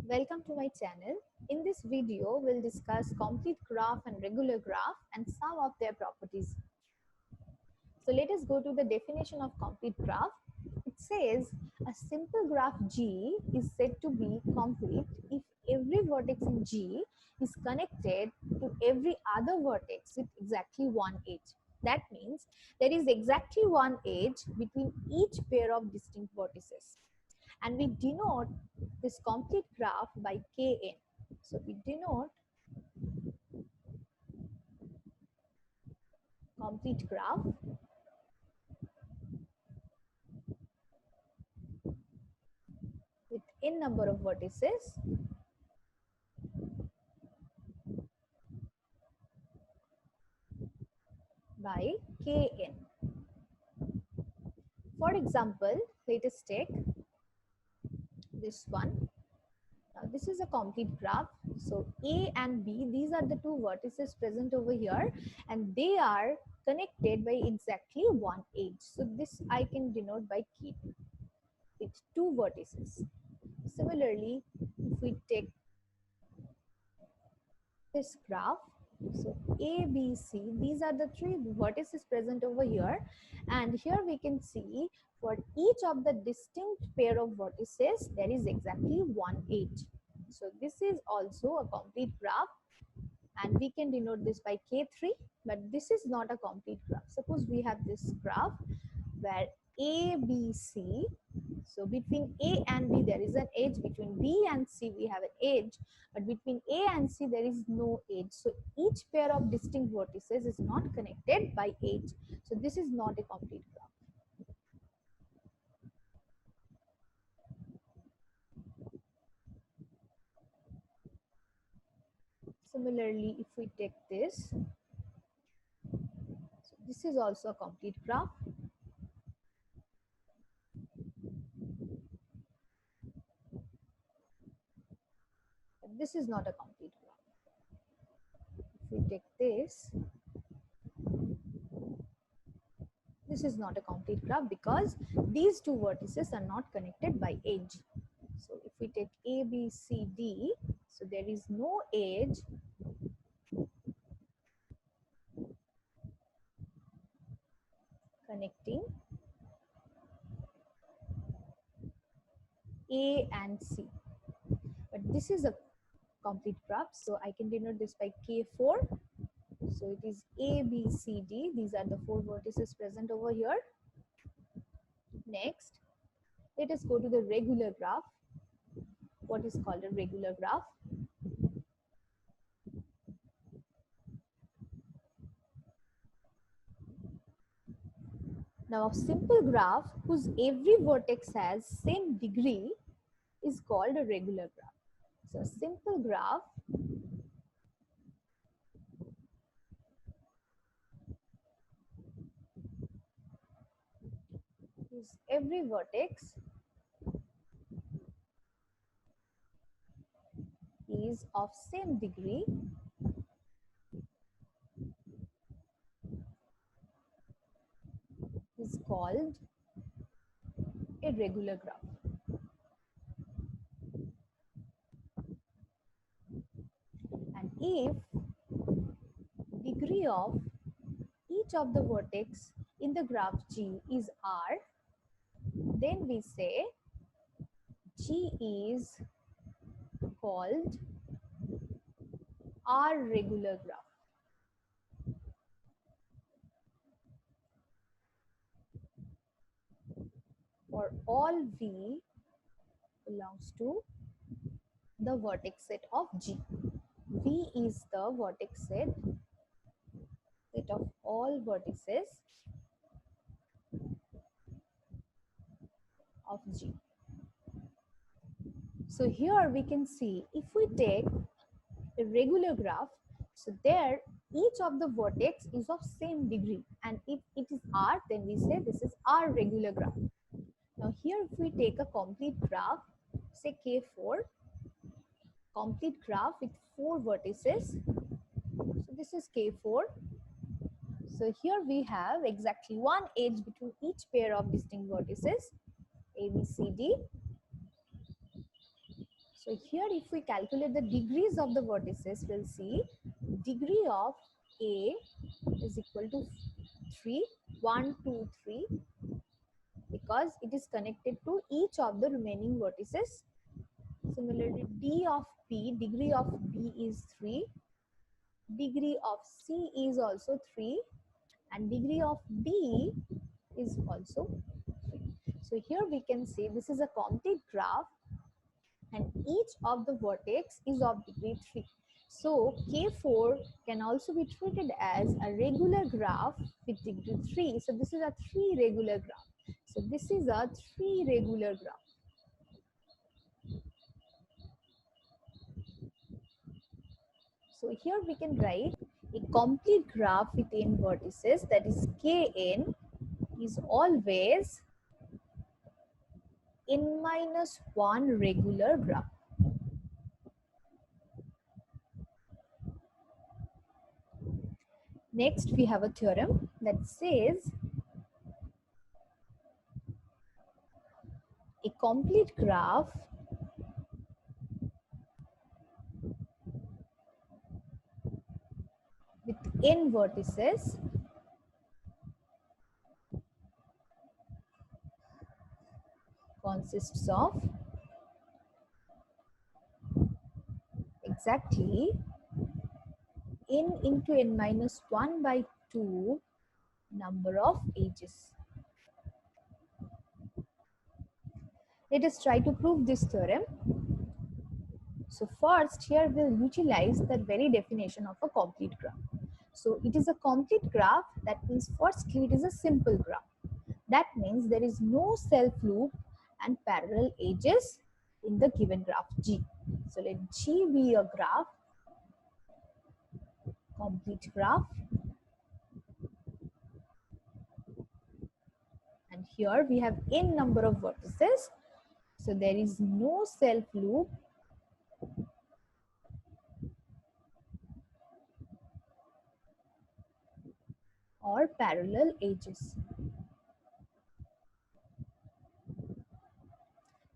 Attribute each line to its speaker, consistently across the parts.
Speaker 1: Welcome to my channel. In this video, we'll discuss complete graph and regular graph and some of their properties. So let us go to the definition of complete graph. It says a simple graph G is said to be complete if every vertex in G is connected to every other vertex with exactly one edge. That means there is exactly one edge between each pair of distinct vertices. And we denote this complete graph by Kn. So we denote complete graph with n number of vertices by Kn. For example, let us take this one. Now this is a complete graph. So A and B, these are the two vertices present over here, and they are connected by exactly one edge. So this I can denote by K with two vertices. Similarly, if we take this graph, so A, B, C, these are the three vertices present over here, and here we can see for each of the distinct pair of vertices there is exactly one edge. So this is also a complete graph, and we can denote this by K3, but this is not a complete graph. Suppose we have this graph where A, B, C, so between A and B there is an edge, between B and C we have an edge, but between A and C there is no edge. So each pair of distinct vertices is not connected by edge. So this is not a complete graph. Similarly, if we take this, so this is also a complete graph. But this is not a complete graph. If we take this is not a complete graph because these two vertices are not connected by edge. So if we take A, B, C, D, so there is no edge connecting A and C. But this is a complete graph, so I can denote this by K4. So it is A, B, C, D. These are the four vertices present over here. Next, let us go to the regular graph. What is called a regular graph? Now, a simple graph whose every vertex has same degree is called a regular graph. So, a simple graph whose every vertex is of same degree is called a regular graph. And if degree of each of the vertex in the graph G is R, then we say G is called R regular graph. For all V belongs to the vertex set of G. V is the vertex set of all vertices of G. So here we can see if we take a regular graph, so there each of the vertex is of same degree, and if it is R, then we say this is R regular graph. Now here if we take a complete graph, say K4, complete graph with 4 vertices, so this is K4. So here we have exactly one edge between each pair of distinct vertices A, B, C, D. So here if we calculate the degrees of the vertices, we'll see degree of A is equal to 3, 1, 2, 3, because it is connected to each of the remaining vertices. Similarly, D of P, degree of B is 3, degree of C is also 3, and degree of D is also 3. So here we can say this is a complete graph and each of the vertex is of degree 3. So K4 can also be treated as a regular graph with degree 3. So this is a 3 regular graph. So this is a 3 regular graph. So here we can write a complete graph with n vertices, that is Kn is always n minus 1 regular graph. Next we have a theorem that says a complete graph with n vertices consists of exactly n into n minus 1 by 2 number of edges. Let us try to prove this theorem. So first here we'll utilize the very definition of a complete graph. So it is a complete graph, that means firstly it is a simple graph. That means there is no self loop and parallel edges in the given graph G. So let G be a graph, complete graph, and here we have n number of vertices. So there is no self loop or parallel edges.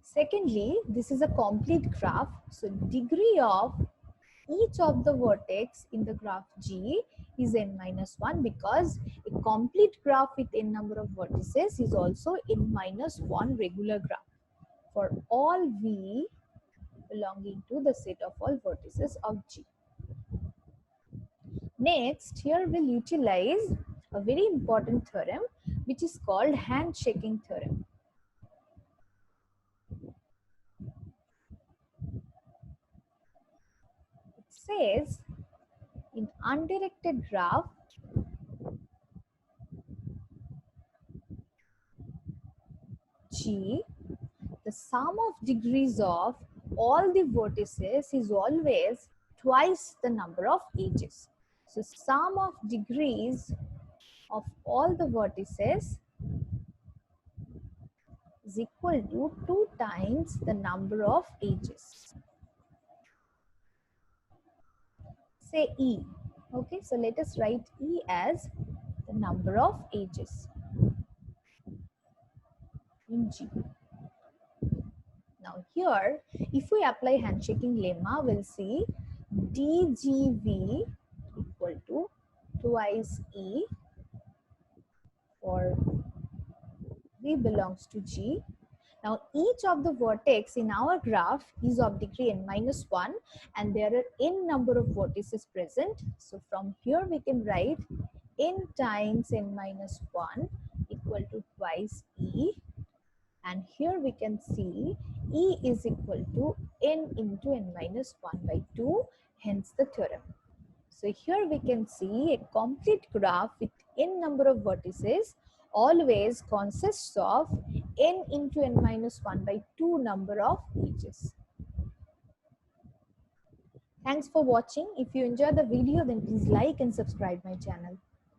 Speaker 1: Secondly, this is a complete graph. So degree of each of the vertex in the graph G is n minus 1, because a complete graph with n number of vertices is also n minus 1 regular graph for all V belonging to the set of all vertices of G. Next, here we'll utilize a very important theorem which is called handshaking theorem. It says in undirected graph G, the sum of degrees of all the vertices is always twice the number of edges. So sum of degrees of all the vertices is equal to 2 times the number of edges. Say E. Okay, so let us write E as the number of edges in G. Now here, if we apply handshaking lemma, we'll see dgv equal to twice E for V belongs to G. Now each of the vertex in our graph is of degree n minus 1 and there are n number of vertices present. So from here we can write n times n minus 1 equal to twice E, and here we can see E is equal to n into n minus 1 by 2, hence the theorem. So here we can see a complete graph with n number of vertices always consists of n into n minus 1 by 2 number of edges. Thanks for watching. If you enjoyed the video, then please like and subscribe my channel.